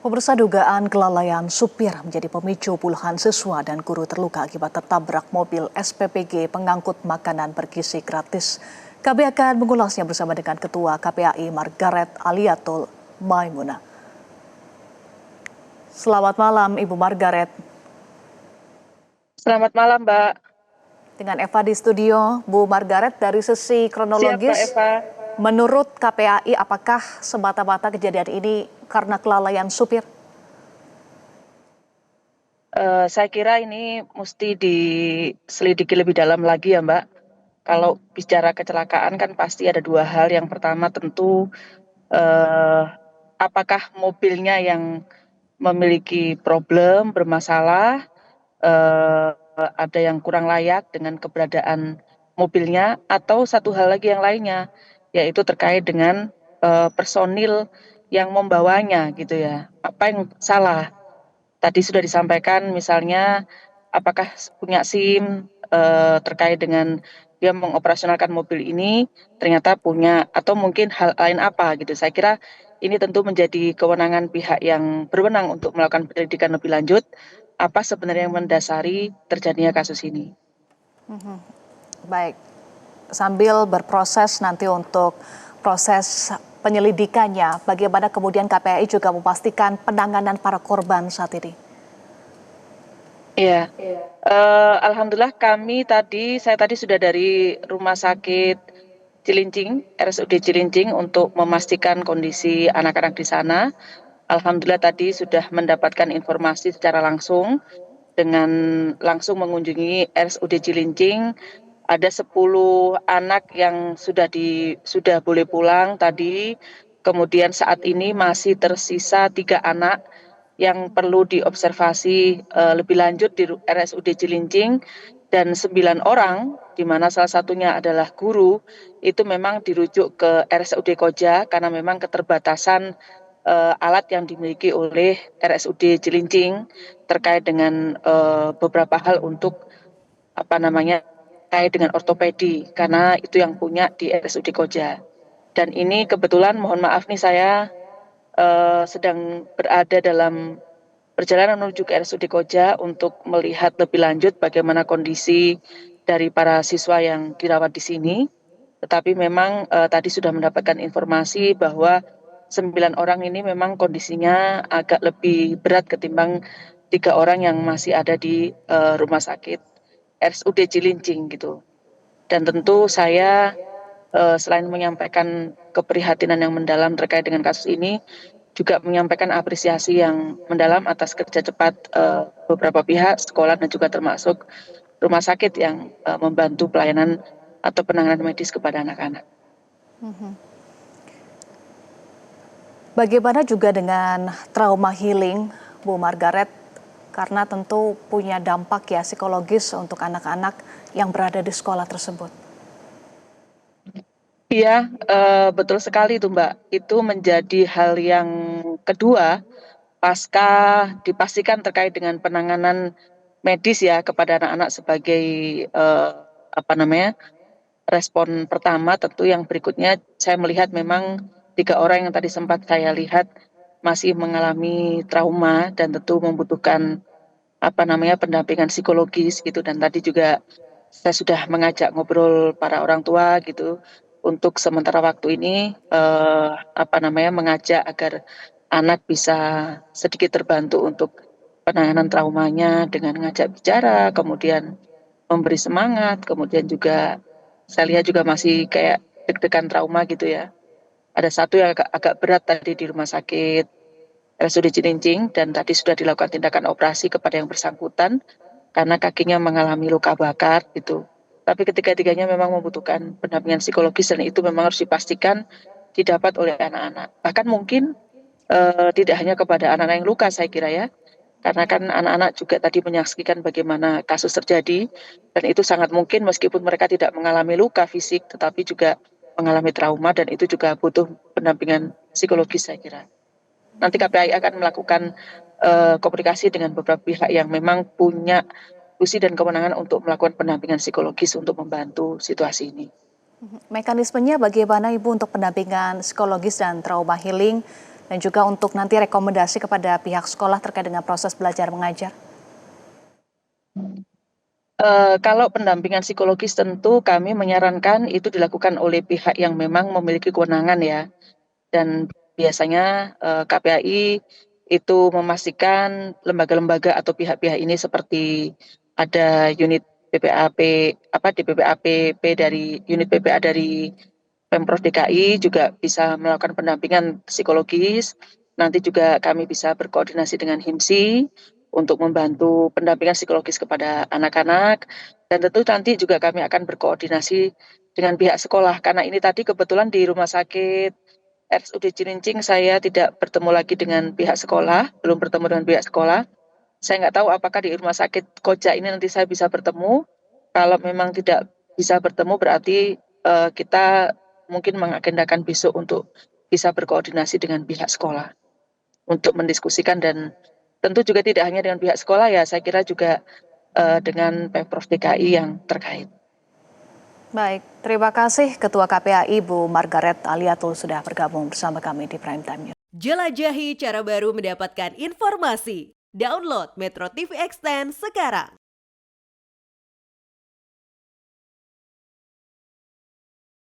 Pemirsa, dugaan kelalaian supir menjadi pemicu puluhan siswa dan guru terluka akibat tertabrak mobil SPPG pengangkut makanan bergizi gratis. Kami akan mengulasnya bersama dengan Ketua KPAI Margaret Aliatul Maimunah. Selamat malam Ibu Margaret. Selamat malam Mbak. Dengan Eva di studio, Bu Margaret, dari sisi kronologis, Siap, Mbak Eva. Menurut KPAI apakah semata-mata kejadian ini karena kelalaian supir? Saya kira ini mesti diselidiki lebih dalam lagi ya Mbak. Kalau bicara kecelakaan kan pasti ada dua hal. Yang pertama tentu apakah mobilnya yang memiliki problem, bermasalah, ada yang kurang layak dengan keberadaan mobilnya, atau satu hal lagi yang lainnya, yaitu terkait dengan personil yang membawanya gitu ya. Apa yang salah? Tadi sudah disampaikan misalnya apakah punya SIM, terkait dengan dia mengoperasionalkan mobil ini ternyata punya, atau mungkin hal lain apa gitu. Saya kira ini tentu menjadi kewenangan pihak yang berwenang untuk melakukan penyelidikan lebih lanjut, apa sebenarnya yang mendasari terjadinya kasus ini. Baik, sambil berproses nanti untuk proses penyelidikannya, bagaimana kemudian KPAI juga memastikan penanganan para korban saat ini? Iya, alhamdulillah saya tadi sudah dari Rumah Sakit Cilincing, RSUD Cilincing untuk memastikan kondisi anak-anak di sana. Alhamdulillah tadi sudah mendapatkan informasi secara langsung dengan langsung mengunjungi RSUD Cilincing. Ada 10 anak yang sudah boleh pulang tadi. Kemudian saat ini masih tersisa 3 anak yang perlu diobservasi lebih lanjut di RSUD Cilincing, dan 9 orang, di mana salah satunya adalah guru, itu memang dirujuk ke RSUD Koja karena memang keterbatasan alat yang dimiliki oleh RSUD Cilincing terkait dengan beberapa hal untuk terkait dengan ortopedi, karena itu yang punya di RSUD Koja. Dan ini kebetulan mohon maaf nih, saya sedang berada dalam perjalanan menuju ke RSUD Koja untuk melihat lebih lanjut bagaimana kondisi dari para siswa yang dirawat di sini. Tetapi memang tadi sudah mendapatkan informasi bahwa 9 orang ini memang kondisinya agak lebih berat ketimbang 3 orang yang masih ada di rumah sakit RSUD Cilincing gitu. Dan tentu saya selain menyampaikan keprihatinan yang mendalam terkait dengan kasus ini, juga menyampaikan apresiasi yang mendalam atas kerja cepat beberapa pihak, sekolah dan juga termasuk rumah sakit yang membantu pelayanan atau penanganan medis kepada anak-anak. Bagaimana juga dengan trauma healing, Bu Margaret? Karena tentu punya dampak ya psikologis untuk anak-anak yang berada di sekolah tersebut. Iya, betul sekali itu Mbak. Itu menjadi hal yang kedua pasca dipastikan terkait dengan penanganan medis ya kepada anak-anak sebagai respon pertama. Tentu yang berikutnya saya melihat memang 3 orang yang tadi sempat saya lihat masih mengalami trauma dan tentu membutuhkan pendampingan psikologis gitu. Dan tadi juga saya sudah mengajak ngobrol para orang tua gitu untuk sementara waktu ini mengajak agar anak bisa sedikit terbantu untuk penanganan traumanya dengan mengajak bicara, kemudian memberi semangat, kemudian juga saya lihat juga masih kayak deg-degan trauma gitu ya. Ada satu yang agak berat tadi di rumah sakit RSUD Cilincing, dan tadi sudah dilakukan tindakan operasi kepada yang bersangkutan karena kakinya mengalami luka bakar gitu. Tapi ketiga-tiganya memang membutuhkan pendampingan psikologis, dan itu memang harus dipastikan didapat oleh anak-anak. Bahkan mungkin tidak hanya kepada anak-anak yang luka, saya kira ya, karena kan anak-anak juga tadi menyaksikan bagaimana kasus terjadi, dan itu sangat mungkin meskipun mereka tidak mengalami luka fisik, tetapi juga mengalami trauma, dan itu juga butuh pendampingan psikologis saya kira. Nanti KPAI akan melakukan komunikasi dengan beberapa pihak yang memang punya fungsi dan kewenangan untuk melakukan pendampingan psikologis untuk membantu situasi ini. Mekanismenya bagaimana Ibu untuk pendampingan psikologis dan trauma healing Dan juga untuk nanti rekomendasi kepada pihak sekolah terkait dengan proses belajar mengajar. Kalau pendampingan psikologis tentu kami menyarankan itu dilakukan oleh pihak yang memang memiliki kewenangan ya. Dan biasanya, KPAI itu memastikan lembaga-lembaga atau pihak-pihak ini seperti ada unit PPAP di PPAPP dari unit PPA dari Pemprov DKI juga bisa melakukan pendampingan psikologis. Nanti juga kami bisa berkoordinasi dengan HIMSI untuk membantu pendampingan psikologis kepada anak-anak, dan tentu nanti juga kami akan berkoordinasi dengan pihak sekolah, karena ini tadi kebetulan di rumah sakit RSUD Cilincing saya tidak bertemu lagi dengan pihak sekolah, belum bertemu dengan pihak sekolah. Saya nggak tahu apakah di rumah sakit Koja ini nanti saya bisa bertemu. Kalau memang tidak bisa bertemu berarti kita mungkin mengagendakan besok untuk bisa berkoordinasi dengan pihak sekolah untuk mendiskusikan, dan tentu juga tidak hanya dengan pihak sekolah ya, saya kira juga dengan Pemprov DKI yang terkait. Baik, terima kasih Ketua KPAI Bu Margaret Aliatul sudah bergabung bersama kami di Prime Time News. Jelajahi cara baru mendapatkan informasi. Download Metro TV Extend sekarang.